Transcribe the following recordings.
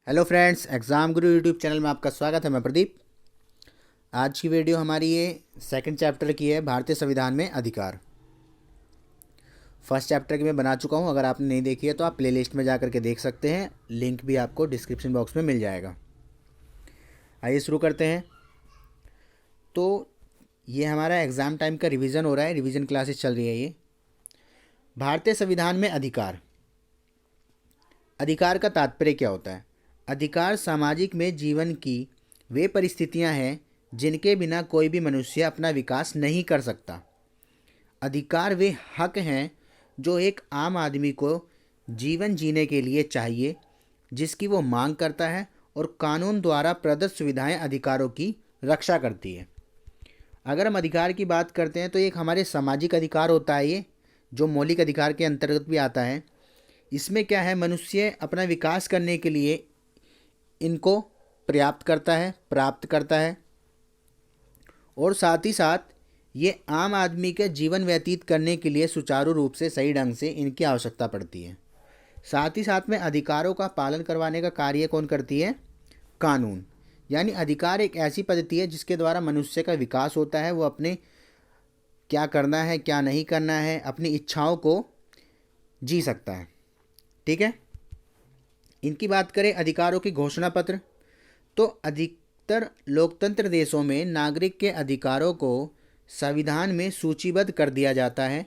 Hello friends, exam गुरु YouTube channel में आपका स्वागत है। मैं प्रदीप। आज की वीडियो हमारी ये सेकंड चैप्टर की है, भारतीय संविधान में अधिकार। फर्स्ट चैप्टर की मैं बना चुका हूँ। अगर आपने नहीं देखी है तो आप प्लेलिस्ट में जा करके देख सकते हैं। लिंक भी आपको डिस्क्रिप्शन बॉक्स में मिल जाएगा। आइए शुरू करते हैं। तो ये हमारा एग्ज़ाम टाइम का रिवीजन हो रहा है, रिवीजन क्लासेस चल रही है ये। भारतीय संविधान में अधिकार। अधिकार का तात्पर्य क्या होता है? अधिकार सामाजिक में जीवन की वे परिस्थितियां हैं जिनके बिना कोई भी मनुष्य अपना विकास नहीं कर सकता। अधिकार वे हक हैं जो एक आम आदमी को जीवन जीने के लिए चाहिए, जिसकी वो मांग करता है, और कानून द्वारा प्रदत्त सुविधाएं अधिकारों की रक्षा करती है। अगर हम अधिकार की बात करते हैं तो एक हमारे सामाजिक अधिकार होता है, ये जो मौलिक अधिकार के अंतर्गत भी आता है। इसमें क्या है, मनुष्य अपना विकास करने के लिए इनको प्राप्त करता है, और साथ ही साथ ये आम आदमी के जीवन व्यतीत करने के लिए सुचारू रूप से सही ढंग से इनकी आवश्यकता पड़ती है। साथ ही साथ में अधिकारों का पालन करवाने का कार्य कौन करती है? कानून। यानी अधिकार एक ऐसी पद्धति है जिसके द्वारा मनुष्य का विकास होता है। वो अपने क्या करना है, क्या नहीं करना है, अपनी इच्छाओं को जी सकता है। ठीक है। इनकी बात करें अधिकारों की घोषणा पत्र, तो अधिकतर लोकतंत्र देशों में नागरिक के अधिकारों को संविधान में सूचीबद्ध कर दिया जाता है।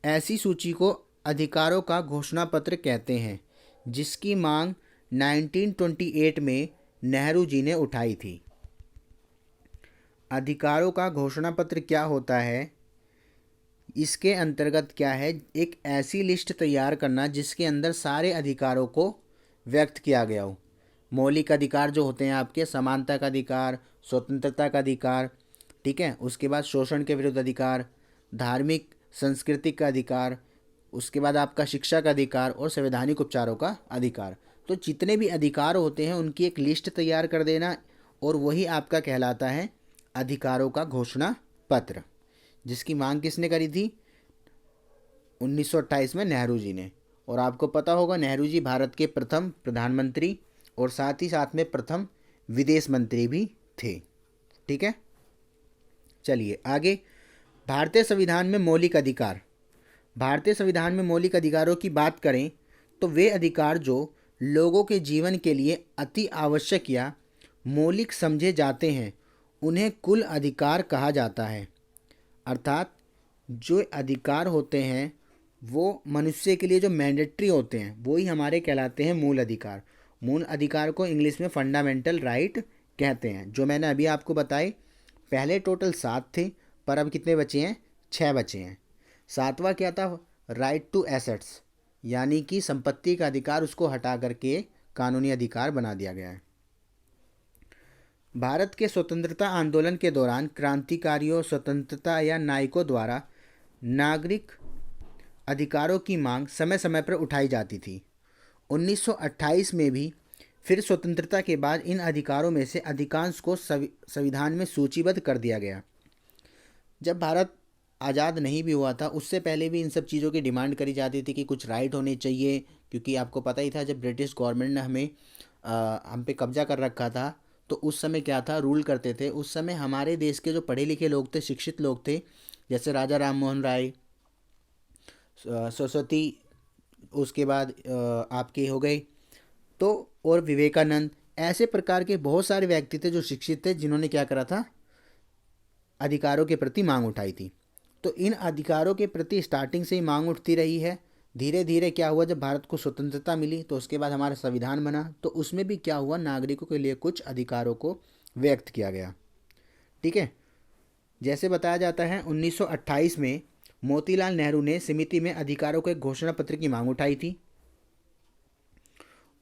ऐसी सूची को अधिकारों का घोषणा पत्र कहते हैं, जिसकी मांग 1928 में नेहरू जी ने उठाई थी। अधिकारों का घोषणा पत्र क्या होता है? इसके अंतर्गत क्या है, एक ऐसी लिस्ट तैयार करना जिसके अंदर सारे अधिकारों को व्यक्त किया गया हो। मौलिक अधिकार जो होते हैं आपके, समानता का अधिकार, स्वतंत्रता का अधिकार, ठीक है, उसके बाद शोषण के विरुद्ध अधिकार, धार्मिक सांस्कृतिक का अधिकार, उसके बाद आपका शिक्षा का अधिकार और संवैधानिक उपचारों का अधिकार। तो जितने भी अधिकार होते हैं उनकी एक लिस्ट तैयार कर देना, और वही आपका कहलाता है अधिकारों का घोषणा पत्र, जिसकी मांग किसने करी थी? 1928 में नेहरू जी ने। और आपको पता होगा नेहरू जी भारत के प्रथम प्रधानमंत्री और साथ ही साथ में प्रथम विदेश मंत्री भी थे। ठीक है, चलिए आगे। भारतीय संविधान में मौलिक अधिकार। भारतीय संविधान में मौलिक अधिकारों की बात करें तो वे अधिकार जो लोगों के जीवन के लिए अति आवश्यक या मौलिक समझे जाते हैं, उन्हें कुल अधिकार कहा जाता है। अर्थात जो अधिकार होते हैं वो मनुष्य के लिए जो मैंडेटरी होते हैं, वो ही हमारे कहलाते हैं मूल अधिकार। मूल अधिकार को इंग्लिश में फंडामेंटल राइट कहते हैं। जो मैंने अभी आपको बताए, पहले टोटल 7 थे, पर अब कितने बचे हैं? 6 बचे हैं। 7वां क्या था? राइट टू एसेट्स, यानी कि संपत्ति का अधिकार, उसको हटा करके कानूनी अधिकार बना दिया गया है। भारत के स्वतंत्रता आंदोलन के दौरान क्रांतिकारियों, स्वतंत्रता या नायकों द्वारा नागरिक अधिकारों की मांग समय समय पर उठाई जाती थी। 1928 में भी फिर स्वतंत्रता के बाद इन अधिकारों में से अधिकांश को संविधान में सूचीबद्ध कर दिया गया। जब भारत आज़ाद नहीं भी हुआ था, उससे पहले भी इन सब चीज़ों की डिमांड करी जाती थी कि कुछ राइट होने चाहिए, क्योंकि आपको पता ही था जब ब्रिटिश गवर्नमेंट ने हम पे कब्जा कर रखा था, तो उस समय क्या था, रूल करते थे। उस समय हमारे देश के जो पढ़े लिखे लोग थे, शिक्षित लोग थे, जैसे राजा राम मोहन राय, सरस्वती, उसके बाद आपके हो गए तो, और विवेकानंद, ऐसे प्रकार के बहुत सारे व्यक्ति थे जो शिक्षित थे, जिन्होंने क्या करा था, अधिकारों के प्रति मांग उठाई थी। तो इन अधिकारों के प्रति स्टार्टिंग से ही मांग उठती रही है। धीरे धीरे क्या हुआ, जब भारत को स्वतंत्रता मिली तो उसके बाद हमारा संविधान बना, तो उसमें भी क्या हुआ, नागरिकों के लिए कुछ अधिकारों को व्यक्त किया गया। ठीक है, जैसे बताया जाता है 1928 में मोतीलाल नेहरू ने समिति में अधिकारों के घोषणा पत्र की मांग उठाई थी,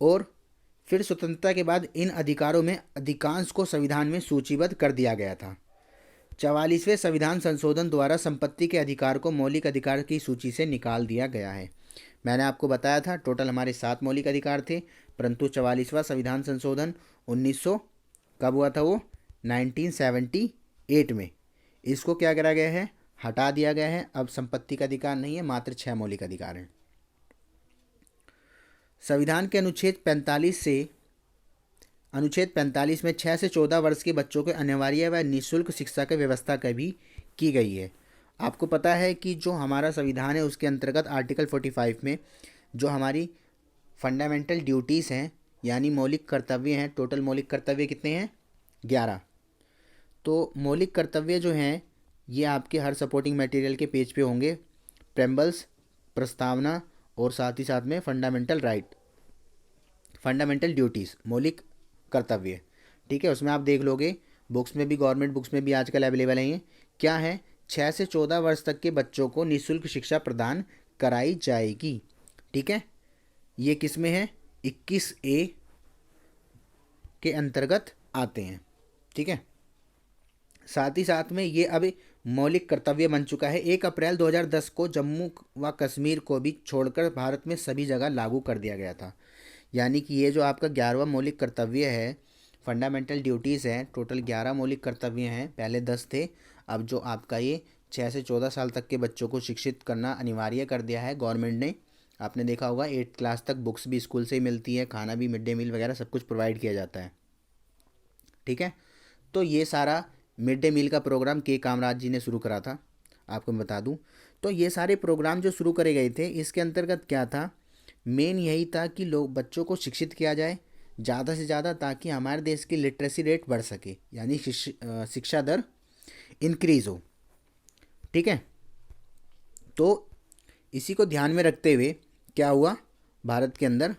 और फिर स्वतंत्रता के बाद इन अधिकारों में अधिकांश को संविधान में सूचीबद्ध कर दिया गया था। 44वें संविधान संशोधन द्वारा संपत्ति के अधिकार को मौलिक अधिकार की सूची से निकाल दिया गया है। मैंने आपको बताया था टोटल हमारे 7 मौलिक अधिकार थे, परंतु 44वां संविधान संशोधन 1900 कब हुआ था? वो 1978 में इसको क्या करा गया है, हटा दिया गया है। अब संपत्ति का अधिकार नहीं है, मात्र 6 मौलिक अधिकार हैं। संविधान के अनुच्छेद 45 से अनुच्छेद 45 में 6 से 14 वर्ष के बच्चों को अनिवार्य व निःशुल्क शिक्षा की व्यवस्था कभी की गई है। आपको पता है कि जो हमारा संविधान है उसके अंतर्गत आर्टिकल 45 में जो हमारी फंडामेंटल ड्यूटीज़ हैं यानी मौलिक कर्तव्य हैं, टोटल मौलिक कर्तव्य कितने हैं? 11। तो मौलिक कर्तव्य जो हैं ये आपके हर सपोर्टिंग मटेरियल के पेज पे होंगे, प्रेम्बल्स, प्रस्तावना और साथ ही साथ में फंडामेंटल राइट, फंडामेंटल ड्यूटीज़, मौलिक कर्तव्य। ठीक है, उसमें आप देख लोगे, बुक्स में भी, गवर्नमेंट बुक्स में भी आजकल अवेलेबल हैं ये। क्या है? 6 से 14 वर्ष तक के बच्चों को निःशुल्क शिक्षा प्रदान कराई जाएगी। ठीक है, ये किस में है? 21A के अंतर्गत आते हैं। ठीक है, साथ ही साथ में ये अब मौलिक कर्तव्य बन चुका है। 1 अप्रैल 2010 को जम्मू व कश्मीर को भी छोड़कर भारत में सभी जगह लागू कर दिया गया था। यानी कि ये जो आपका 11वां मौलिक कर्तव्य है, फंडामेंटल ड्यूटीज़ हैं, टोटल 11 मौलिक कर्तव्य हैं, पहले 10 थे। अब जो आपका ये 6 से 14 साल तक के बच्चों को शिक्षित करना अनिवार्य कर दिया है गवर्नमेंट ने। आपने देखा होगा 8th क्लास तक बुक्स भी स्कूल से ही मिलती है, खाना भी, मिड डे मील वगैरह सब कुछ प्रोवाइड किया जाता है। ठीक है, तो ये सारा मिड डे मील का प्रोग्राम के कामराज जी ने शुरू करा था, आपको मैं बता दूं। तो ये सारे प्रोग्राम जो शुरू करे गए थे इसके अंतर्गत क्या था? मेन यही था कि लोग, बच्चों को शिक्षित किया जाए ज़्यादा से ज़्यादा, ताकि हमारे देश की लिटरेसी रेट बढ़ सके, यानी शिक्षा दर इंक्रीज़ हो। ठीक है, तो इसी को ध्यान में रखते हुए क्या हुआ, भारत के अंदर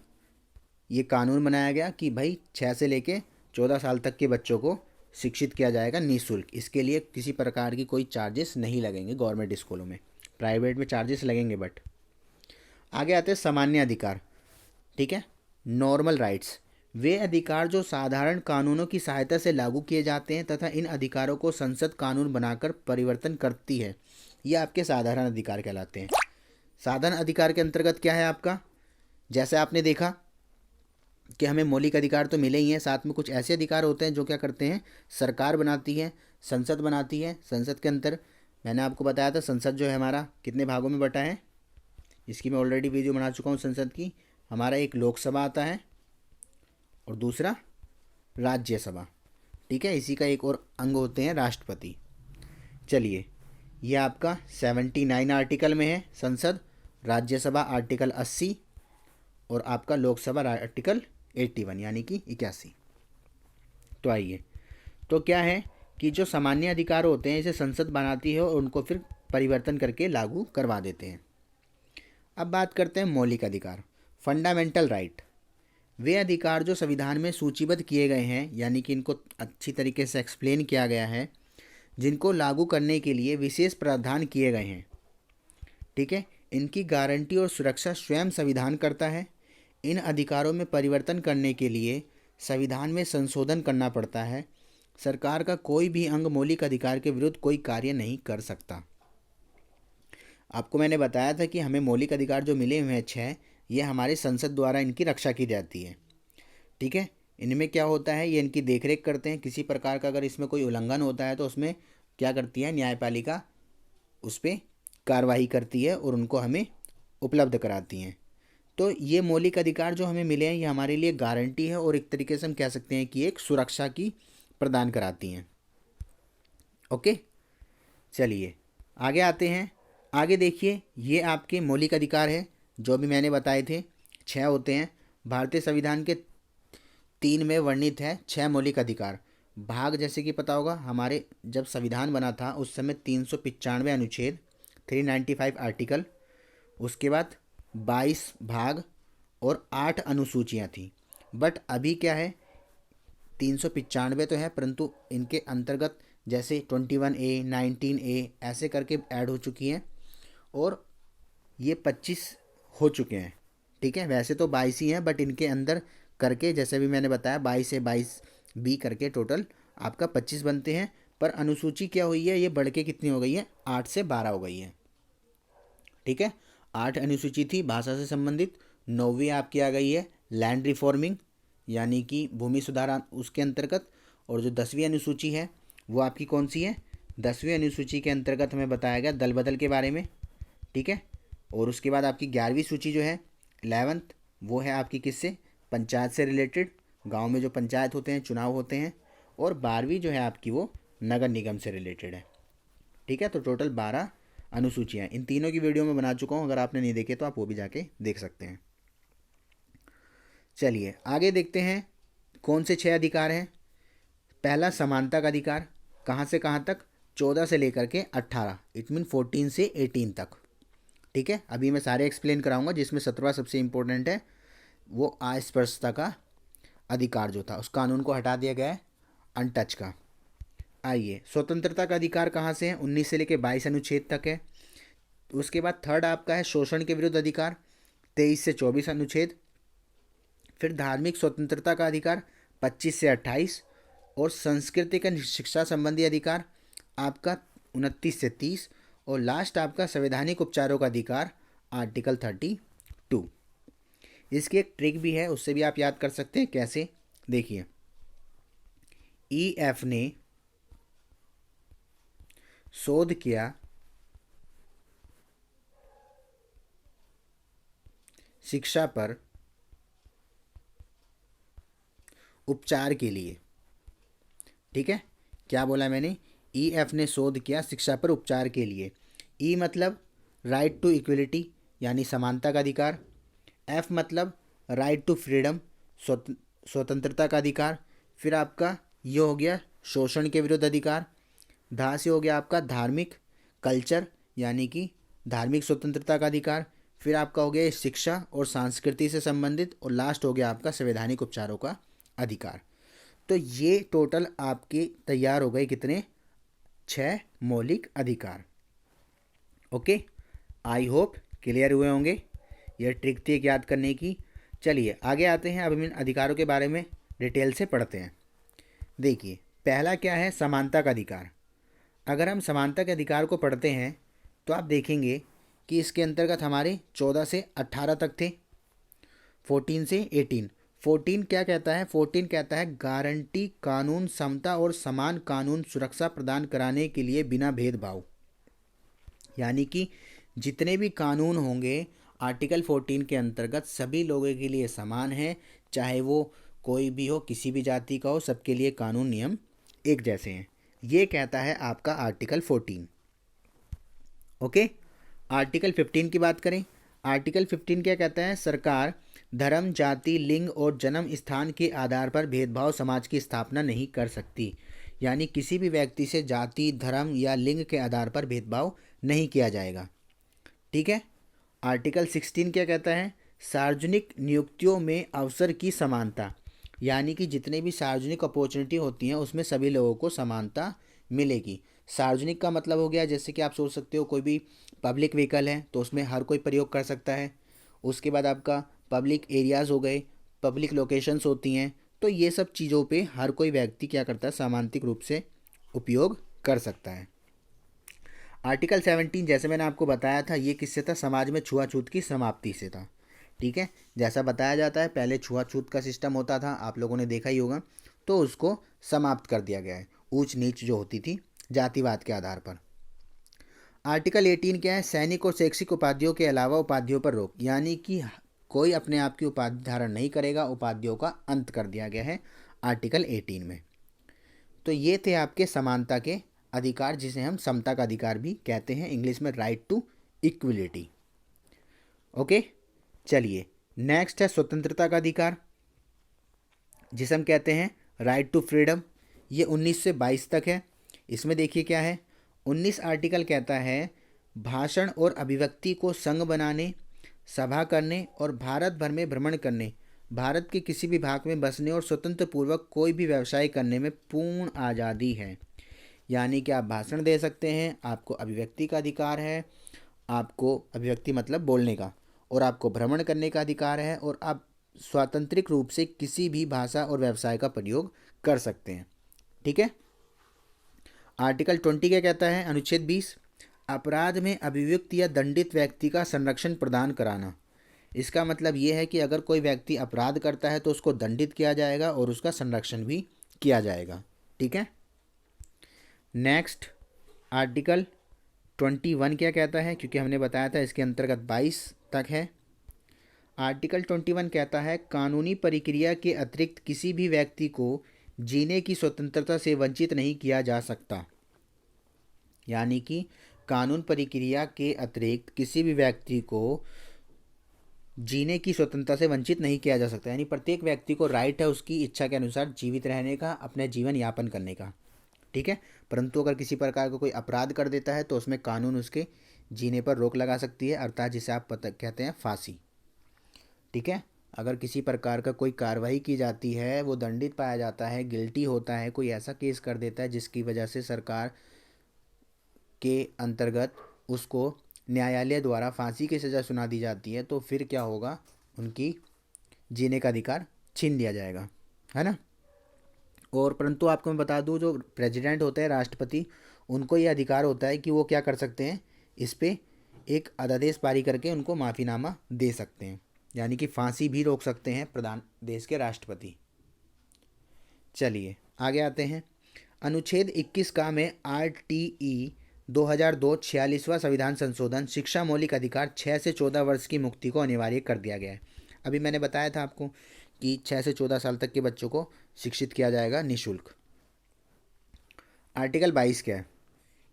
ये कानून बनाया गया कि भाई 6 से लेके 14 साल तक के बच्चों को शिक्षित किया जाएगा निःशुल्क। इसके लिए किसी प्रकार की कोई चार्जेस नहीं लगेंगे गवर्नमेंट स्कूलों में, प्राइवेट में चार्जेस लगेंगे। बट आगे आते हैं सामान्य अधिकार। ठीक है, नॉर्मल राइट्स, वे अधिकार जो साधारण कानूनों की सहायता से लागू किए जाते हैं तथा इन अधिकारों को संसद कानून बनाकर परिवर्तन करती है, ये आपके साधारण अधिकार कहलाते हैं। साधारण अधिकार के अंतर्गत क्या है आपका? जैसे आपने देखा कि हमें मौलिक अधिकार तो मिले ही हैं, साथ में कुछ ऐसे अधिकार होते हैं जो क्या करते हैं, सरकार बनाती है, संसद बनाती है। संसद के अंदर मैंने आपको बताया था संसद जो है हमारा कितने भागों में बटा है, इसकी मैं ऑलरेडी वीडियो बना चुका हूँ संसद की। हमारा एक लोकसभा आता है और दूसरा राज्यसभा। ठीक है, इसी का एक और अंग होते हैं राष्ट्रपति। चलिए, ये आपका 79 आर्टिकल में है संसद, राज्यसभा आर्टिकल 80 और आपका लोकसभा आर्टिकल 81 यानी कि 81। तो आइए, तो क्या है कि जो सामान्य अधिकार होते हैं इसे संसद बनाती है और उनको फिर परिवर्तन करके लागू करवा देते हैं। अब बात करते हैं मौलिक अधिकार, फंडामेंटल राइट। वे अधिकार जो संविधान में सूचीबद्ध किए गए हैं, यानी कि इनको अच्छी तरीके से एक्सप्लेन किया गया है, जिनको लागू करने के लिए विशेष प्रावधान किए गए हैं। ठीक है, इनकी गारंटी और सुरक्षा स्वयं संविधान करता है। इन अधिकारों में परिवर्तन करने के लिए संविधान में संशोधन करना पड़ता है। सरकार का कोई भी अंग मौलिक अधिकार के विरुद्ध कोई कार्य नहीं कर सकता। आपको मैंने बताया था कि हमें मौलिक अधिकार जो मिले हुए हैं 6, ये हमारे संसद द्वारा इनकी रक्षा की जाती है। ठीक है, इनमें क्या होता है, ये इनकी देखरेख करते हैं। किसी प्रकार का अगर इसमें कोई उल्लंघन होता है तो उसमें क्या करती है न्यायपालिका, उस पर कार्रवाई करती है और उनको हमें उपलब्ध कराती हैं। तो ये मौलिक अधिकार जो हमें मिले हैं ये हमारे लिए गारंटी है और एक तरीके से हम कह सकते हैं कि एक सुरक्षा की प्रदान कराती हैं। ओके, चलिए आगे आते हैं। आगे देखिए, ये आपके मौलिक अधिकार है जो भी मैंने बताए थे, 6 होते हैं। भारतीय संविधान के 3 में वर्णित है 6 मौलिक अधिकार। भाग जैसे कि पता होगा, हमारे जब संविधान बना था उस समय 395 अनुच्छेद, 395 आर्टिकल, उसके बाद 22 भाग और 8 अनुसूचियाँ थी। बट अभी क्या है, 395 तो है परंतु इनके अंतर्गत जैसे 21A, 19A ऐसे करके ऐड हो चुकी हैं और ये 25 हो चुके हैं। ठीक है, वैसे तो 22 ही हैं बट इनके अंदर करके जैसे भी मैंने बताया 22 से 22B करके टोटल आपका 25 बनते हैं। पर अनुसूची क्या हुई है, ये बढ़ के कितनी हो गई है, 8 से 12 हो गई है। ठीक है, 8 अनुसूची थी भाषा से संबंधित, 9वीं आपकी आ गई है लैंड रिफॉर्मिंग यानी कि भूमि सुधार उसके अंतर्गत, और जो 10वीं अनुसूची है वो आपकी कौन सी है, 10वीं अनुसूची के अंतर्गत हमें बताया गया दल बदल के बारे में। ठीक है, और उसके बाद आपकी 11वीं सूची जो है 11th, वो है आपकी किससे, पंचायत से रिलेटेड, गांव में जो पंचायत होते हैं, चुनाव होते हैं, और 12वीं जो है आपकी वो नगर निगम से रिलेटेड है। ठीक है, तो टोटल 12 अनुसूचियाँ, इन तीनों की वीडियो मैं बना चुका हूँ, अगर आपने नहीं देखे तो आप वो भी जाके देख सकते हैं। चलिए आगे देखते हैं कौन से 6 अधिकार हैं। पहला समानता का अधिकार, कहाँ से कहाँ तक, 14 से लेकर के 18, इट मीन 14 से 18 तक। ठीक है, अभी मैं सारे एक्सप्लेन कराऊंगा, जिसमें 17वां सबसे इंपॉर्टेंट है, वो अस्पृश्यता का अधिकार जो था, उस कानून को हटा दिया गया है, अनटच का। आइए, स्वतंत्रता का अधिकार कहाँ से है, 19 से लेकर 22 अनुच्छेद तक है। उसके बाद थर्ड आपका है शोषण के विरुद्ध अधिकार, 23 से 24 अनुच्छेद। फिर धार्मिक स्वतंत्रता का अधिकार 25 से 28, और संस्कृति का शिक्षा संबंधी अधिकार आपका 29 से 30, और लास्ट आपका संवैधानिक उपचारों का अधिकार आर्टिकल 32। इसकी एक ट्रिक भी है, उससे भी आप याद कर सकते हैं। कैसे, देखिए, EF ने शोध किया शिक्षा पर उपचार के लिए। ठीक है, क्या बोला मैंने, EF ने शोध किया शिक्षा पर उपचार के लिए। E मतलब राइट टू इक्वलिटी, यानी समानता का अधिकार। F मतलब राइट टू फ्रीडम, स्वतंत्रता का अधिकार। फिर आपका ये हो गया शोषण के विरुद्ध अधिकार। धा से हो गया आपका धार्मिक, कल्चर, यानी कि धार्मिक स्वतंत्रता का अधिकार। फिर आपका हो गया शिक्षा और संस्कृति से संबंधित, और लास्ट हो गया आपका संवैधानिक उपचारों का अधिकार। तो ये टोटल आपके तैयार हो गए कितने, 6 मौलिक अधिकार। ओके, आई होप क्लियर हुए होंगे। यह ट्रिक थी एक याद करने की। चलिए आगे आते हैं, अब हम इन अधिकारों के बारे में डिटेल से पढ़ते हैं। देखिए, पहला क्या है, समानता का अधिकार। अगर हम समानता के अधिकार को पढ़ते हैं तो आप देखेंगे कि इसके अंतर्गत हमारे 14 से 18 तक थे, 14 से 18। 14 क्या कहता है, 14 कहता है गारंटी, कानून, समता और समान कानून सुरक्षा प्रदान कराने के लिए बिना भेदभाव। यानी कि जितने भी कानून होंगे आर्टिकल 14 के अंतर्गत सभी लोगों के लिए समान है, चाहे वो कोई भी हो, किसी भी जाति का हो, सबके लिए कानून नियम एक जैसे हैं। ये कहता है आपका आर्टिकल 14। ओके, आर्टिकल 15 की बात करें। आर्टिकल 15 क्या कहता है, सरकार धर्म, जाति, लिंग और जन्म स्थान के आधार पर भेदभाव समाज की स्थापना नहीं कर सकती। यानी किसी भी व्यक्ति से जाति, धर्म या लिंग के आधार पर भेदभाव नहीं किया जाएगा। ठीक है। आर्टिकल 16 क्या कहता है, सार्वजनिक नियुक्तियों में अवसर की समानता। यानी कि जितने भी सार्वजनिक अपॉर्चुनिटी होती हैं उसमें सभी लोगों को समानता मिलेगी। सार्वजनिक का मतलब हो गया, जैसे कि आप सोच सकते हो कोई भी पब्लिक व्हीकल है तो उसमें हर कोई प्रयोग कर सकता है। उसके बाद आपका पब्लिक एरियाज़ हो गए, पब्लिक लोकेशंस होती हैं, तो ये सब चीज़ों पे हर कोई व्यक्ति क्या करता है, समानांतिक रूप से उपयोग कर सकता है। आर्टिकल 17 जैसे मैंने आपको बताया था, ये किससे था, समाज में छुआछूत की समाप्ति से था। ठीक है, जैसा बताया जाता है पहले छुआछूत का सिस्टम होता था, आप लोगों ने देखा ही होगा, तो उसको समाप्त कर दिया गया है, ऊंच नीच जो होती थी जातिवाद के आधार पर। आर्टिकल 18 क्या है, सैनिक और शैक्षिक उपाधियों के अलावा उपाधियों पर रोक। यानी कि कोई अपने आप की उपाधि धारण नहीं करेगा, उपाधियों का अंत कर दिया गया है आर्टिकल 18 में। तो ये थे आपके समानता के अधिकार, जिसे हम समता का अधिकार भी कहते हैं, इंग्लिश में राइट टू इक्वलिटी। ओके, चलिए नेक्स्ट है स्वतंत्रता का अधिकार, जिसे हम कहते हैं राइट टू फ्रीडम। ये 19 से 22 तक है। इसमें देखिए क्या है, 19 आर्टिकल कहता है भाषण और अभिव्यक्ति को संघ बनाने, सभा करने और भारत भर में भ्रमण करने, भारत के किसी भी भाग में बसने और स्वतंत्र पूर्वक कोई भी व्यवसाय करने में पूर्ण आज़ादी है। यानी कि आप भाषण दे सकते हैं, आपको अभिव्यक्ति का अधिकार है, आपको अभिव्यक्ति मतलब बोलने का, और आपको भ्रमण करने का अधिकार है, और आप स्वतंत्रिक रूप से किसी भी भाषा और व्यवसाय का प्रयोग कर सकते हैं। ठीक है। आर्टिकल 20 क्या कहता है, अनुच्छेद 20, अपराध में अभियुक्त या दंडित व्यक्ति का संरक्षण प्रदान कराना। इसका मतलब ये है कि अगर कोई व्यक्ति अपराध करता है तो उसको दंडित किया जाएगा और उसका संरक्षण भी किया जाएगा। ठीक है। नेक्स्ट आर्टिकल 21 क्या कहता है, क्योंकि हमने बताया था इसके अंतर्गत 22 तक है। आर्टिकल 21 कहता है कानूनी प्रक्रिया के अतिरिक्त किसी भी व्यक्ति को जीने की स्वतंत्रता से वंचित नहीं किया जा सकता। यानी कि कानून प्रक्रिया के अतिरिक्त किसी भी व्यक्ति को जीने की स्वतंत्रता से वंचित नहीं किया जा सकता। यानी प्रत्येक व्यक्ति को राइट है उसकी इच्छा के अनुसार जीवित रहने का, अपने जीवन यापन करने का, ठीक है। परंतु अगर किसी प्रकार का कोई अपराध कर देता है तो उसमें कानून उसके जीने पर रोक लगा सकती है, अर्थात जिसे आप कहते हैं फांसी, ठीक है। अगर किसी प्रकार का कोई कार्रवाई की जाती है, वो दंडित पाया जाता है, गिल्टी होता है, कोई ऐसा केस कर देता है जिसकी वजह से सरकार के अंतर्गत उसको न्यायालय द्वारा फांसी की सज़ा सुना दी जाती है, तो फिर क्या होगा, उनकी जीने का अधिकार छीन लिया जाएगा, है ना। और परंतु आपको मैं बता दूं, जो प्रेसिडेंट होते हैं, राष्ट्रपति, उनको ये अधिकार होता है कि वो क्या कर सकते हैं, इस पे एक अध्यादेश पारित करके उनको माफ़ीनामा दे सकते हैं, यानी कि फांसी भी रोक सकते हैं प्रधान देश के राष्ट्रपति। चलिए आगे आते हैं। अनुच्छेद 21 का में RTE 2002 46वां संविधान संशोधन शिक्षा मौलिक अधिकार 6 से 14 वर्ष की मुक्ति को अनिवार्य कर दिया गया है। अभी मैंने बताया था आपको कि 6 से 14 साल तक के बच्चों को शिक्षित किया जाएगा निःशुल्क। आर्टिकल 22 क्या है,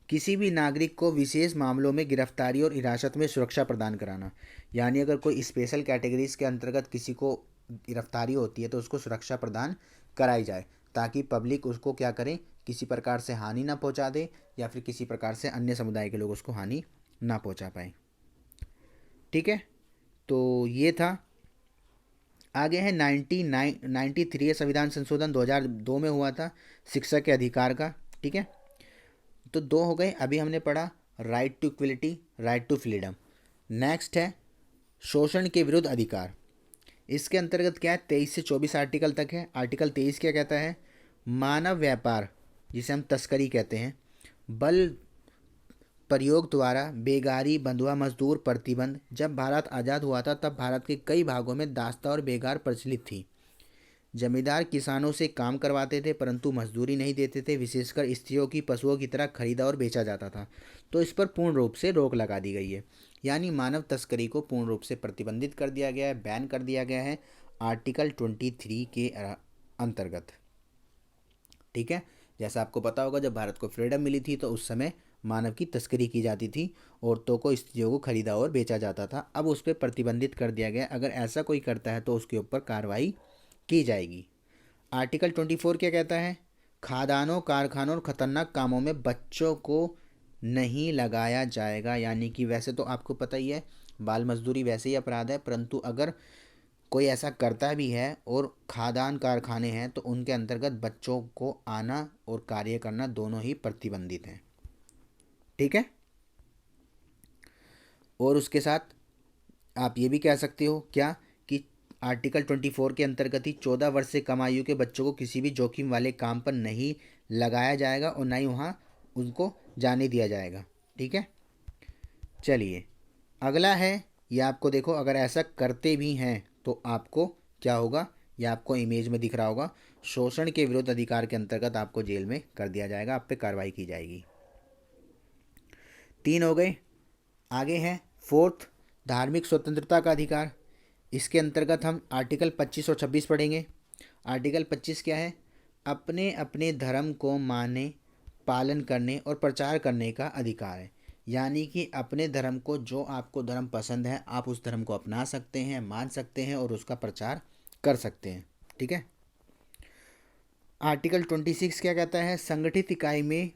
किसी भी नागरिक को विशेष मामलों में गिरफ्तारी और हिरासत में सुरक्षा प्रदान कराना। यानी अगर कोई स्पेशल कैटेगरीज के अंतर्गत किसी को गिरफ्तारी होती है तो उसको सुरक्षा प्रदान कराई जाए, ताकि पब्लिक उसको क्या करें, किसी प्रकार से हानि ना पहुंचा दे, या फिर किसी प्रकार से अन्य समुदाय के लोग उसको हानि ना पहुंचा पाए, ठीक है। तो ये था। आगे है 93 संविधान संशोधन 2002 में हुआ था शिक्षा के अधिकार का, ठीक है। तो दो हो गए। अभी हमने पढ़ा right to equality, right to freedom. Next है शोषण के विरुद्ध अधिकार। इसके अंतर्गत क्या है, 23 से 24 आर्टिकल तक है। आर्टिकल 23 क्या कहता है, मानव व्यापार जिसे हम तस्करी कहते हैं, बल प्रयोग द्वारा बेगारी, बंधुआ मजदूर प्रतिबंध। जब भारत आज़ाद हुआ था तब भारत के कई भागों में दास्ता और बेगार प्रचलित थी। जमींदार किसानों से काम करवाते थे परंतु मजदूरी नहीं देते थे। विशेषकर स्त्रियों की पशुओं की तरह खरीदा और बेचा जाता था। तो इस पर पूर्ण रूप से रोक लगा दी गई है। यानी मानव तस्करी को पूर्ण रूप से प्रतिबंधित कर दिया गया है, बैन कर दिया गया है आर्टिकल 23 के अंतर्गत, ठीक है। जैसा आपको पता होगा, जब भारत को फ्रीडम मिली थी तो उस समय मानव की तस्करी की जाती थी, औरतों को, स्त्रियों को खरीदा और बेचा जाता था। अब उस पर प्रतिबंधित कर दिया गया। अगर ऐसा कोई करता है तो उसके ऊपर कार्रवाई की जाएगी। आर्टिकल 24 क्या कहता है, खादानों, कारखानों और खतरनाक कामों में बच्चों को नहीं लगाया जाएगा। यानी कि वैसे तो आपको पता ही है बाल मजदूरी वैसे ही अपराध है, परंतु अगर कोई ऐसा करता भी है और खादान कारखाने हैं तो उनके अंतर्गत बच्चों को आना और कार्य करना दोनों ही प्रतिबंधित हैं, ठीक है। और उसके साथ आप ये भी कह सकते हो क्या कि आर्टिकल 24 के अंतर्गत ही 14 वर्ष से कम आयु के बच्चों को किसी भी जोखिम वाले काम पर नहीं लगाया जाएगा और ना ही वहाँ उनको जाने दिया जाएगा, ठीक है। चलिए अगला है, ये आपको देखो, अगर ऐसा करते भी हैं तो आपको क्या होगा, ये आपको इमेज में दिख रहा होगा, शोषण के विरुद्ध अधिकार के अंतर्गत आपको जेल में कर दिया जाएगा, आप पे कार्रवाई की जाएगी। 3 हो गए। आगे है 4th धार्मिक स्वतंत्रता का अधिकार। इसके अंतर्गत हम आर्टिकल 25 और 26 पढ़ेंगे। आर्टिकल 25 क्या है, अपने अपने धर्म को माने, पालन करने और प्रचार करने का अधिकार है। यानी कि अपने धर्म को, जो आपको धर्म पसंद है आप उस धर्म को अपना सकते हैं, मान सकते हैं और उसका प्रचार कर सकते हैं, ठीक है। आर्टिकल 26 क्या कहता है, संगठित इकाई में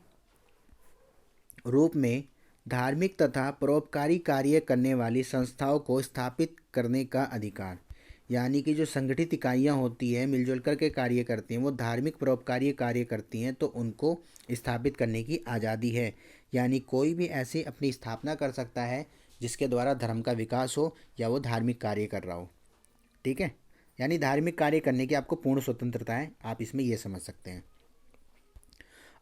रूप में धार्मिक तथा परोपकारी कार्य करने वाली संस्थाओं को स्थापित करने का अधिकार। यानी कि जो संगठित इकाइयाँ होती हैं, मिलजुल कर के कार्य करती हैं, वो धार्मिक परोपकारी कार्य करती हैं, तो उनको स्थापित करने की आज़ादी है। यानी कोई भी ऐसे अपनी स्थापना कर सकता है जिसके द्वारा धर्म का विकास हो या वो धार्मिक कार्य कर रहा हो, ठीक है। यानी धार्मिक कार्य करने की आपको पूर्ण स्वतंत्रता है, आप इसमें ये समझ सकते हैं।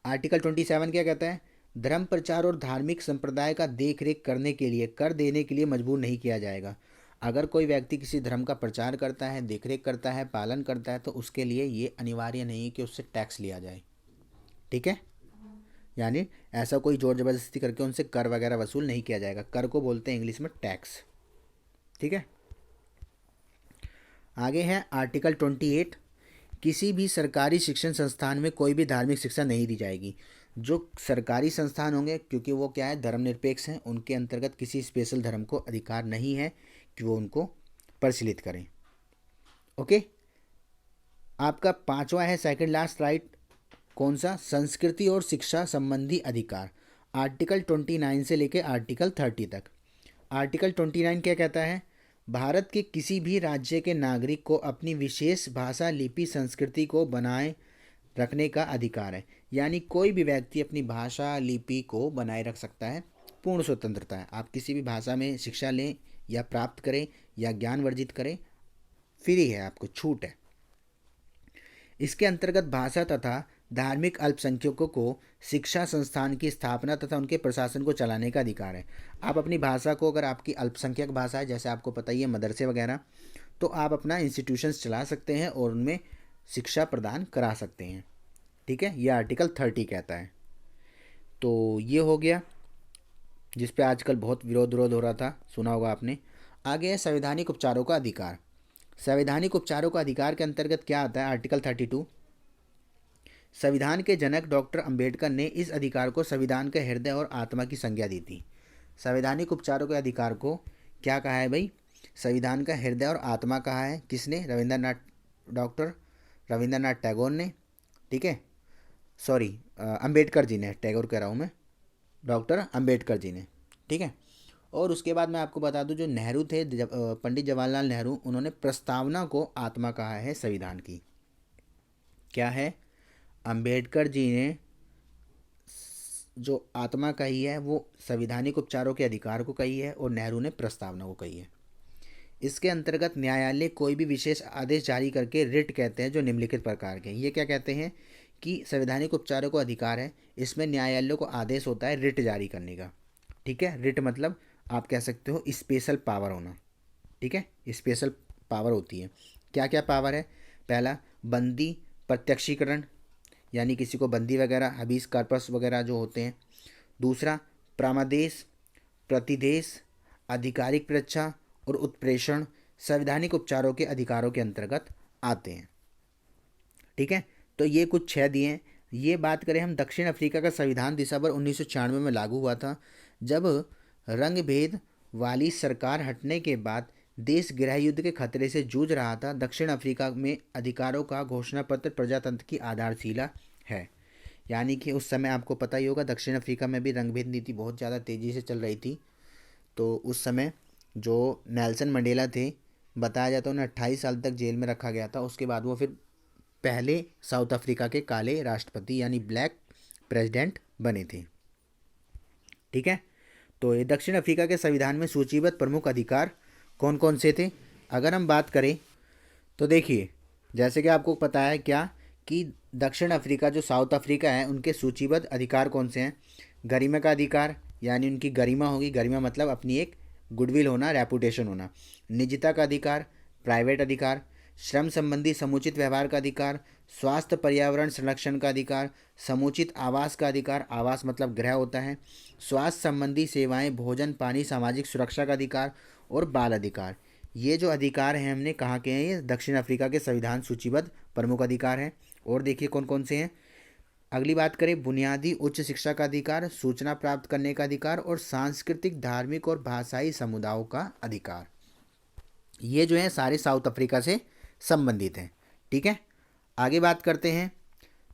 आर्टिकल 27 क्या कहता है, धर्म प्रचार और धार्मिक संप्रदाय का देख रेख करने के लिए कर देने के लिए मजबूर नहीं किया जाएगा। अगर कोई व्यक्ति किसी धर्म का प्रचार करता है, देख रेख करता है, पालन करता है, तो उसके लिए ये अनिवार्य नहीं है कि उससे टैक्स लिया जाए, ठीक है। यानी ऐसा कोई जोर जबरदस्ती करके उनसे कर वगैरह वसूल नहीं किया जाएगा। कर को बोलते हैं इंग्लिश में टैक्स, ठीक है। आगे है आर्टिकल 28, किसी भी सरकारी शिक्षण संस्थान में कोई भी धार्मिक शिक्षा नहीं दी जाएगी। जो सरकारी संस्थान होंगे, क्योंकि वो क्या है, धर्मनिरपेक्ष हैं, उनके अंतर्गत किसी स्पेशल धर्म को अधिकार नहीं है कि वो उनको परिचालित करें। ओके, आपका पांचवा है सेकंड लास्ट राइट, कौन सा, संस्कृति और शिक्षा संबंधी अधिकार, आर्टिकल 29 से लेकर आर्टिकल 30 तक। आर्टिकल 29 क्या कहता है, भारत के किसी भी राज्य के नागरिक को अपनी विशेष भाषा, लिपि, संस्कृति को बनाए रखने का अधिकार है। यानी कोई भी व्यक्ति अपनी भाषा, लिपि को बनाए रख सकता है, पूर्ण स्वतंत्रता है। आप किसी भी भाषा में शिक्षा लें या प्राप्त करें या ज्ञान वर्जित करें, फ्री है, आपको छूट है। इसके अंतर्गत भाषा तथा धार्मिक अल्पसंख्यकों को शिक्षा संस्थान की स्थापना तथा उनके प्रशासन को चलाने का अधिकार है। आप अपनी भाषा को, अगर आपकी अल्पसंख्यक भाषा है, जैसे आपको पता ही है मदरसे वगैरह, तो आप अपना इंस्टीट्यूशंस चला सकते हैं और उनमें शिक्षा प्रदान करा सकते हैं। ठीक है, यह आर्टिकल 30 कहता है। तो ये हो गया, जिस पे आजकल बहुत विरोध हो रहा था, सुना होगा आपने। आगे है संवैधानिक उपचारों का अधिकार। संवैधानिक उपचारों का अधिकार के अंतर्गत क्या आता है, आर्टिकल 32, संविधान के जनक डॉक्टर अंबेडकर ने इस अधिकार को संविधान के हृदय और आत्मा की संज्ञा दी थी। संवैधानिक उपचारों के अधिकार को क्या कहा है भाई, संविधान का हृदय और आत्मा कहा है, किसने, डॉक्टर रविंद्रनाथ टैगोर ने। ठीक है, सॉरी, अंबेडकर जी ने, टैगोर कह रहा हूँ मैं, डॉक्टर अंबेडकर जी ने। ठीक है, और उसके बाद मैं आपको बता दूं, जो नेहरू थे, पंडित जवाहरलाल नेहरू, उन्होंने प्रस्तावना को आत्मा कहा है संविधान की। क्या है, अंबेडकर जी ने जो आत्मा कही है वो संवैधानिक उपचारों के अधिकार को कही है, और नेहरू ने प्रस्तावना को कही है। इसके अंतर्गत न्यायालय कोई भी विशेष आदेश जारी करके, रिट कहते हैं जो निम्नलिखित प्रकार के, ये क्या कहते हैं कि संवैधानिक उपचारों को अधिकार है, इसमें न्यायालय को आदेश होता है रिट जारी करने का। ठीक है, रिट मतलब आप कह सकते हो स्पेशल पावर होना। ठीक है, स्पेशल पावर होती है। क्या क्या पावर है, पहला बंदी प्रत्यक्षीकरण, यानी किसी को बंदी वगैरह, हबीस कार्पस वगैरह जो होते हैं। दूसरा प्रामादेश, प्रतिदेश, आधिकारिक परीक्षा और उत्प्रेषण संवैधानिक उपचारों के अधिकारों के अंतर्गत आते हैं। ठीक है, तो ये कुछ 6 दिए हैं। ये बात करें हम, दक्षिण अफ्रीका का संविधान दिसंबर 1996 में लागू हुआ था, जब रंग भेद वाली सरकार हटने के बाद देश गृह युद्ध के खतरे से जूझ रहा था। दक्षिण अफ्रीका में अधिकारों का घोषणा पत्र प्रजातंत्र की आधारशिला है। यानी कि उस समय आपको पता ही होगा, दक्षिण अफ्रीका में भी रंगभेद नीति बहुत ज़्यादा तेज़ी से चल रही थी। तो उस समय जो नेल्सन मंडेला थे, बताया जाता है उन्हें 28 साल तक जेल में रखा गया था। उसके बाद वो फिर पहले साउथ अफ्रीका के काले राष्ट्रपति यानी ब्लैक प्रेसिडेंट बने थे। ठीक है, तो ये दक्षिण अफ्रीका के संविधान में सूचीबद्ध प्रमुख अधिकार कौन कौन से थे, अगर हम बात करें तो देखिए, जैसे कि आपको पता है क्या कि दक्षिण अफ्रीका जो साउथ अफ्रीका है, उनके सूचीबद्ध अधिकार कौन से हैं, गरिमा का अधिकार, यानी उनकी गरिमा होगी, गरिमा मतलब अपनी एक गुडविल होना, रेपुटेशन होना। निजता का अधिकार, प्राइवेट अधिकार। श्रम संबंधी समुचित व्यवहार का अधिकार, स्वास्थ्य पर्यावरण संरक्षण का अधिकार, समुचित आवास का अधिकार, आवास मतलब गृह होता है, स्वास्थ्य संबंधी सेवाएं, भोजन, पानी, सामाजिक सुरक्षा का अधिकार और बाल अधिकार। ये जो अधिकार हैं हमने कहाँ के हैं, ये दक्षिण अफ्रीका के संविधान सूचीबद्ध प्रमुख अधिकार हैं। और देखिए कौन कौन से हैं। अगली बात करें, बुनियादी उच्च शिक्षा का अधिकार, सूचना प्राप्त करने का अधिकार और सांस्कृतिक, धार्मिक और भाषाई समुदायों का अधिकार। ये जो है सारे साउथ अफ्रीका से संबंधित हैं। ठीक है, आगे बात करते हैं।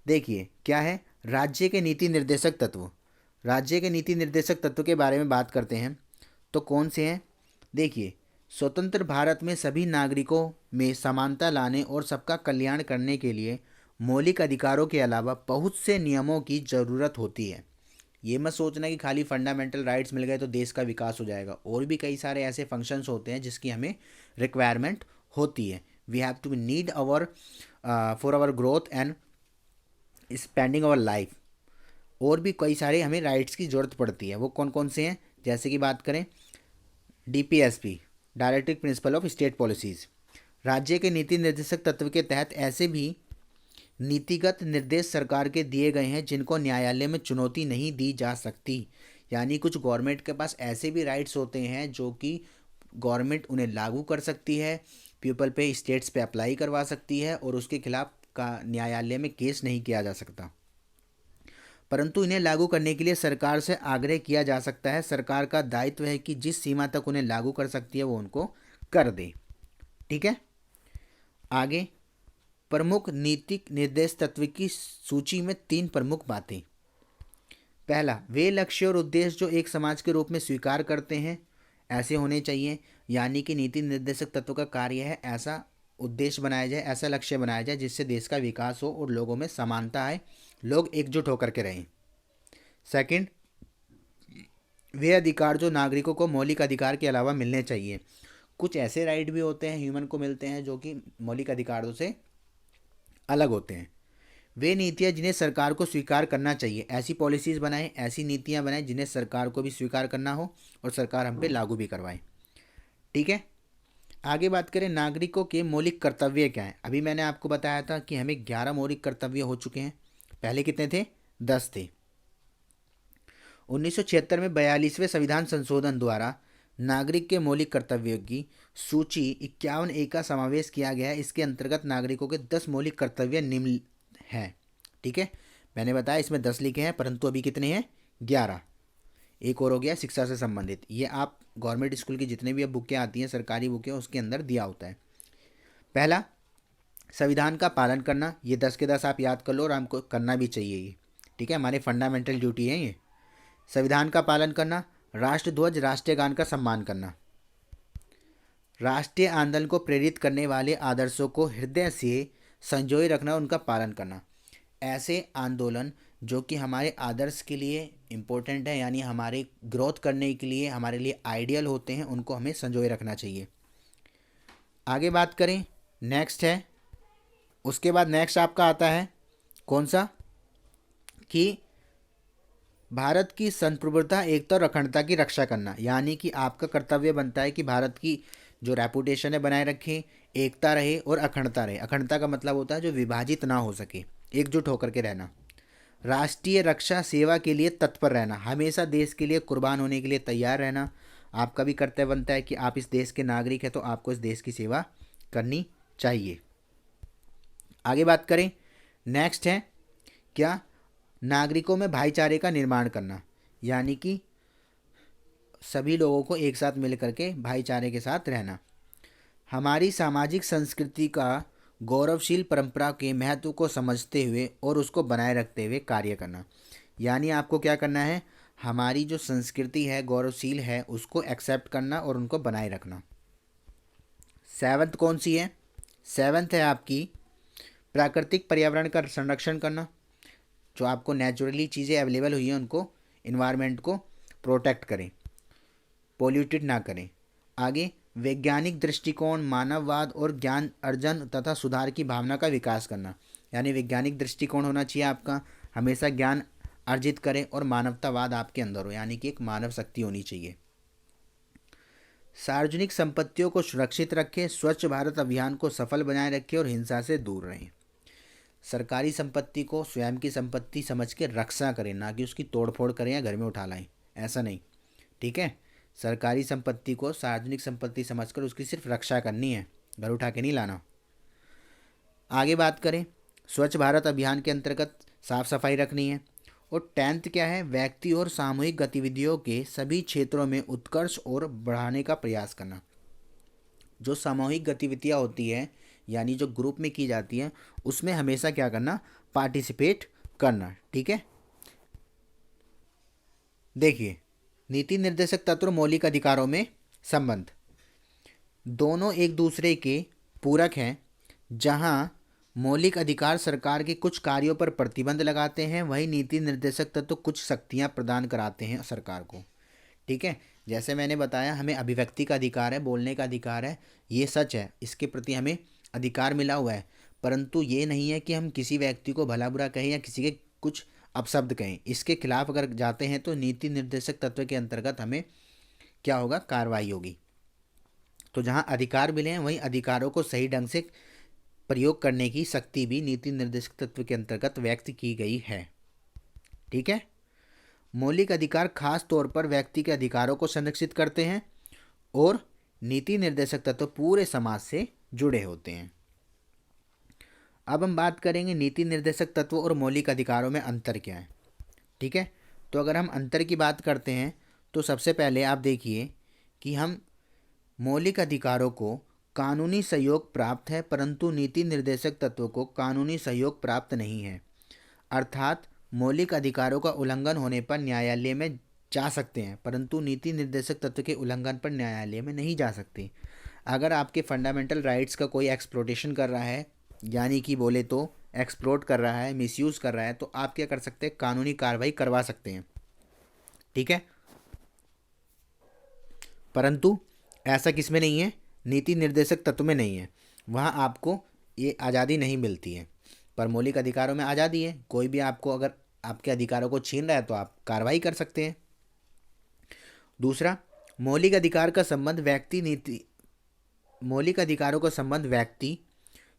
देखिए क्या है, राज्य के नीति निर्देशक तत्व। राज्य के नीति निर्देशक तत्व के बारे में बात करते हैं तो कौन से हैं। देखिए, स्वतंत्र भारत में सभी नागरिकों में समानता लाने और सबका कल्याण करने के लिए मौलिक अधिकारों के अलावा बहुत से नियमों की ज़रूरत होती है। ये मत सोचना कि खाली फंडामेंटल राइट्स मिल गए तो देश का विकास हो जाएगा, और भी कई सारे ऐसे फंक्शंस होते हैं जिसकी हमें रिक्वायरमेंट होती है। We have to need our for our growth and spending our life. और भी कई सारे हमें राइट्स की ज़रूरत पड़ती है। वो कौन कौन से हैं, जैसे कि बात करें DPSP, directive principle of state policies. राज्य के नीति निर्देशक तत्व के तहत ऐसे भी नीतिगत निर्देश सरकार के दिए गए हैं जिनको न्यायालय में चुनौती नहीं दी जा सकती। यानी कुछ गवर्नमेंट के पास ऐसे भी राइट्स होते हैं जो कि गवर्नमेंट उन्हें लागू कर सकती है, पीपल पे, स्टेट्स पे अप्लाई करवा सकती है और उसके खिलाफ का न्यायालय में केस नहीं किया जा सकता, परंतु इन्हें लागू करने के लिए सरकार से आग्रह किया जा सकता है। सरकार का दायित्व है कि जिस सीमा तक उन्हें लागू कर सकती है वो उनको कर दे। ठीक है, आगे प्रमुख नीतिक निर्देश तत्व की सूची में 3 प्रमुख बातें। पहला, वे लक्ष्य और उद्देश्य जो एक समाज के रूप में स्वीकार करते हैं ऐसे होने चाहिए, यानी कि नीति निर्देशक तत्व का कार्य है ऐसा उद्देश्य बनाया जाए, ऐसा लक्ष्य बनाया जाए जिससे देश का विकास हो और लोगों में समानता आए, लोग एकजुट होकर के रहें। सेकंड, वे अधिकार जो नागरिकों को मौलिक अधिकार के अलावा मिलने चाहिए। कुछ ऐसे राइट भी होते हैं ह्यूमन को मिलते हैं जो कि मौलिक अधिकारों से अलग होते हैं। वे नीतियाँ जिन्हें सरकार को स्वीकार करना चाहिए, ऐसी पॉलिसीज़ बनाएं, ऐसी नीतियाँ बनाएं जिन्हें सरकार को भी स्वीकार करना हो और सरकार हम पे लागू भी करवाए। ठीक है, आगे बात करें नागरिकों के मौलिक कर्तव्य क्या हैं। अभी मैंने आपको बताया था कि हमें 11 मौलिक कर्तव्य हो चुके हैं, पहले कितने थे, 10 थे। 1976 में 42वें संविधान संशोधन द्वारा नागरिक के मौलिक कर्तव्यों की सूची 51A का समावेश किया गया है। इसके अंतर्गत नागरिकों के 10 मौलिक कर्तव्य निम्न हैं। ठीक है, मैंने बताया इसमें 10 लिखे हैं, परंतु अभी कितने हैं, 11। एक और हो गया शिक्षा से संबंधित, ये आप गवर्नमेंट स्कूल की जितने भी अब बुकें आती हैं, सरकारी बुकें, उसके अंदर दिया होता है। पहला, संविधान का पालन करना, ये 10 के 10 आप याद कर लो और हमको करना भी चाहिए ये। ठीक है, हमारी फंडामेंटल ड्यूटी है ये, संविधान का पालन करना। राष्ट्रध्वज राष्ट्रीय गान का सम्मान करना। राष्ट्रीय आंदोलन को प्रेरित करने वाले आदर्शों को हृदय से संजोए रखना, उनका पालन करना। ऐसे आंदोलन जो कि हमारे आदर्श के लिए इम्पोर्टेंट है, यानी हमारे ग्रोथ करने के लिए हमारे लिए आइडियल होते हैं, उनको हमें संजोए रखना चाहिए। आगे बात करें, नेक्स्ट है, उसके बाद नेक्स्ट आपका आता है कौन सा, कि भारत की संप्रभुता, एकता और अखंडता की रक्षा करना, यानी कि आपका कर्तव्य बनता है कि भारत की जो रेपुटेशन है बनाए रखें, एकता रहे और अखंडता रहे। अखंडता का मतलब होता है जो विभाजित ना हो सके, एकजुट होकर के रहना। राष्ट्रीय रक्षा सेवा के लिए तत्पर रहना, हमेशा देश के लिए कुर्बान होने के लिए तैयार रहना। आपका भी कर्तव्य बनता है कि आप इस देश के नागरिक हैं तो आपको इस देश की सेवा करनी चाहिए। आगे बात करें, नेक्स्ट है क्या, नागरिकों में भाईचारे का निर्माण करना, यानी कि सभी लोगों को एक साथ मिल करके भाईचारे के साथ रहना। हमारी सामाजिक संस्कृति का गौरवशील परंपरा के महत्व को समझते हुए और उसको बनाए रखते हुए कार्य करना, यानी आपको क्या करना है, हमारी जो संस्कृति है गौरवशील है उसको एक्सेप्ट करना और उनको बनाए रखना। 7th कौन सी है, 7th है आपकी प्राकृतिक पर्यावरण का संरक्षण करना। जो आपको नेचुरली चीज़ें अवेलेबल हुई हैं उनको, इन्वायरमेंट को प्रोटेक्ट करें, पोल्यूटेड ना करें। आगे वैज्ञानिक दृष्टिकोण, मानववाद और ज्ञान अर्जन तथा सुधार की भावना का विकास करना, यानी वैज्ञानिक दृष्टिकोण होना चाहिए आपका, हमेशा ज्ञान अर्जित करें और मानवतावाद आपके अंदर हो, यानी कि एक मानव शक्ति होनी चाहिए। सार्वजनिक संपत्तियों को सुरक्षित रखें, स्वच्छ भारत अभियान को सफल बनाए रखें और हिंसा से दूर रहें। सरकारी संपत्ति को स्वयं की संपत्ति समझ के रक्षा करें, ना कि उसकी तोड़फोड़ करें या घर में उठा लाएं, ऐसा नहीं। ठीक है, सरकारी संपत्ति को सार्वजनिक संपत्ति समझकर उसकी सिर्फ रक्षा करनी है, घर उठा के नहीं लाना। आगे बात करें, स्वच्छ भारत अभियान के अंतर्गत साफ सफाई रखनी है। और 10th क्या है, व्यक्ति और सामूहिक गतिविधियों के सभी क्षेत्रों में उत्कर्ष और बढ़ाने का प्रयास करना। जो सामूहिक गतिविधियाँ होती है यानी जो ग्रुप में की जाती है उसमें हमेशा क्या करना, पार्टिसिपेट करना। ठीक है, देखिए नीति निर्देशक तत्व मौलिक अधिकारों में संबंध, दोनों एक दूसरे के पूरक हैं। जहां मौलिक अधिकार सरकार के कुछ कार्यों पर प्रतिबंध लगाते हैं, वहीं नीति निर्देशक तत्व कुछ शक्तियां प्रदान कराते हैं सरकार को। ठीक है, जैसे मैंने बताया हमें अभिव्यक्ति का अधिकार है, बोलने का अधिकार है, ये सच है, इसके प्रति हमें अधिकार मिला हुआ है, परंतु ये नहीं है कि हम किसी व्यक्ति को भला बुरा कहें या किसी के कुछ अपशब्द कहें। इसके खिलाफ अगर जाते हैं तो नीति निर्देशक तत्व के अंतर्गत हमें क्या होगा, कार्रवाई होगी। तो जहां अधिकार मिले हैं वहीं अधिकारों को सही ढंग से प्रयोग करने की शक्ति भी नीति निर्देशक तत्व के अंतर्गत व्यक्त की गई है। ठीक है, मौलिक अधिकार खास तौर पर व्यक्ति के अधिकारों को संरक्षित करते हैं और नीति निर्देशक तत्व पूरे समाज से जुड़े होते हैं। अब हम बात करेंगे नीति निर्देशक तत्व और मौलिक अधिकारों में अंतर क्या है। ठीक है, तो अगर हम अंतर की बात करते हैं तो सबसे पहले आप देखिए कि हम मौलिक अधिकारों को कानूनी सहयोग प्राप्त है, परंतु नीति निर्देशक तत्व को कानूनी सहयोग प्राप्त नहीं है। अर्थात मौलिक अधिकारों का उल्लंघन होने पर न्यायालय में जा सकते हैं, परंतु नीति निर्देशक तत्व के उल्लंघन पर न्यायालय में नहीं जा सकते। अगर आपके फंडामेंटल राइट्स का कोई एक्सप्लोटेशन कर रहा है, यानी कि बोले तो एक्सप्लोट कर रहा है, मिसयूज़ कर रहा है, तो आप क्या कर सकते हैं, कानूनी कार्रवाई करवा सकते हैं। ठीक है, परंतु ऐसा किस में नहीं है, नीति निर्देशक तत्व में नहीं है। वहाँ आपको ये आज़ादी नहीं मिलती है, पर मौलिक अधिकारों में आज़ादी है। कोई भी आपको अगर आपके अधिकारों को छीन रहा है तो आप कार्रवाई कर सकते हैं। दूसरा, मौलिक अधिकार का संबंध मौलिक अधिकारों का संबंध व्यक्ति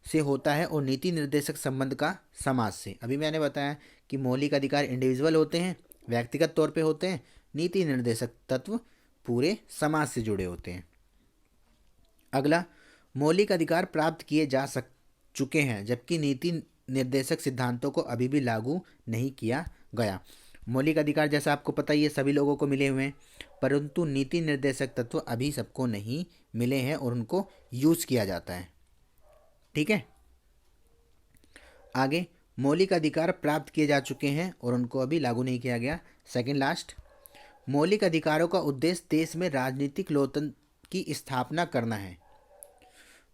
से होता है और नीति निर्देशक संबंध का समाज से। अभी मैंने बताया कि मौलिक अधिकार इंडिविजुअल होते हैं, व्यक्तिगत तौर पे होते हैं, नीति निर्देशक तत्व पूरे समाज से जुड़े होते हैं। अगला, मौलिक अधिकार प्राप्त किए जा चुके हैं जबकि नीति निर्देशक सिद्धांतों को अभी भी लागू नहीं किया गया। मौलिक अधिकार जैसा आपको पता ही है सभी लोगों को मिले हुए हैं, परंतु नीति निर्देशक तत्व अभी सबको नहीं मिले हैं और उनको यूज़ किया जाता है। ठीक है, आगे, मौलिक अधिकार प्राप्त किए जा चुके हैं और उनको अभी लागू नहीं किया गया। सेकंड लास्ट, मौलिक अधिकारों का उद्देश्य देश में राजनीतिक लोकतंत्र की स्थापना करना है।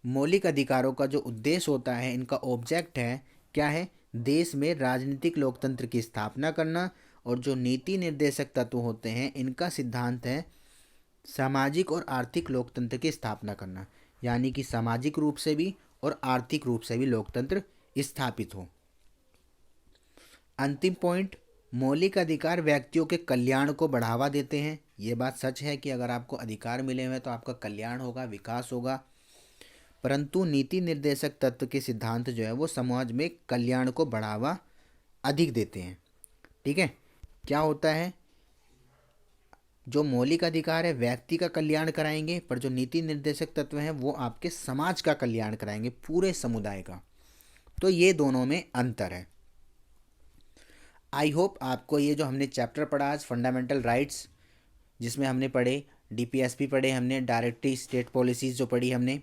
मौलिक अधिकारों का जो उद्देश्य होता है, इनका ऑब्जेक्ट है, क्या है, देश में राजनीतिक लोकतंत्र की स्थापना करना। और जो नीति निर्देशक तत्व होते हैं, इनका सिद्धांत है सामाजिक और आर्थिक लोकतंत्र की स्थापना करना, यानी कि सामाजिक रूप से भी और आर्थिक रूप से भी लोकतंत्र स्थापित हो। अंतिम पॉइंट, मौलिक अधिकार व्यक्तियों के कल्याण को बढ़ावा देते हैं। ये बात सच है कि अगर आपको अधिकार मिले हुए हैं तो आपका कल्याण होगा, विकास होगा, परंतु नीति निर्देशक तत्व के सिद्धांत जो है वो समाज में कल्याण को बढ़ावा अधिक देते हैं। ठीक है, क्या होता है, जो मौलिक अधिकार है व्यक्ति का कल्याण कराएंगे, पर जो नीति निर्देशक तत्व हैं वो आपके समाज का कल्याण कराएंगे, पूरे समुदाय का। तो ये दोनों में अंतर है। आई होप आपको ये जो हमने चैप्टर पढ़ा आज फंडामेंटल राइट्स, जिसमें हमने पढ़े डीपीएसपी पढ़े, हमने डायरेक्टली स्टेट पॉलिसीज़ जो पढ़ी हमने,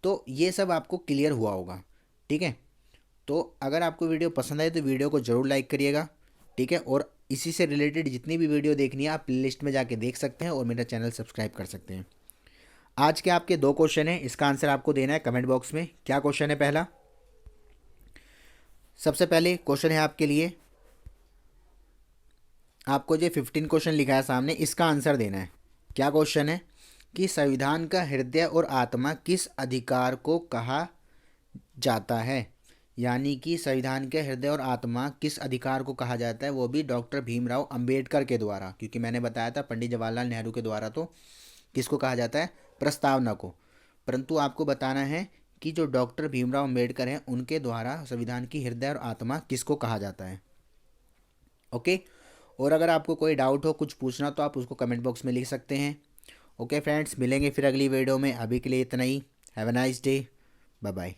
तो ये सब आपको क्लियर हुआ होगा। ठीक है, तो अगर आपको वीडियो पसंद आए तो वीडियो को ज़रूर लाइक करिएगा। ठीक है, और इसी से रिलेटेड जितनी भी वीडियो देखनी है आप प्लेलिस्ट में जाके देख सकते हैं और मेरा चैनल सब्सक्राइब कर सकते हैं। आज के आपके 2 क्वेश्चन हैं, इसका आंसर आपको देना है कमेंट बॉक्स में। क्या क्वेश्चन है पहला? सबसे पहले क्वेश्चन है आपके लिए, आपको जो 15 क्वेश्चन लिखा है सामने, इसका आंसर देना है। क्या क्वेश्चन है कि संविधान का हृदय और आत्मा किस अधिकार को कहा जाता है, यानी कि संविधान के हृदय और आत्मा किस अधिकार को कहा जाता है, वो भी डॉक्टर भीमराव अंबेडकर के द्वारा। क्योंकि मैंने बताया था पंडित जवाहरलाल नेहरू के द्वारा तो किसको कहा जाता है, प्रस्तावना को, परंतु आपको बताना है कि जो डॉक्टर भीमराव अंबेडकर हैं उनके द्वारा संविधान की हृदय और आत्मा किसको कहा जाता है। ओके, और अगर आपको कोई डाउट हो, कुछ पूछना, तो आप उसको कमेंट बॉक्स में लिख सकते हैं। ओके फ्रेंड्स, मिलेंगे फिर अगली वीडियो में। अभी के लिए इतना ही। Have a nice day, bye bye.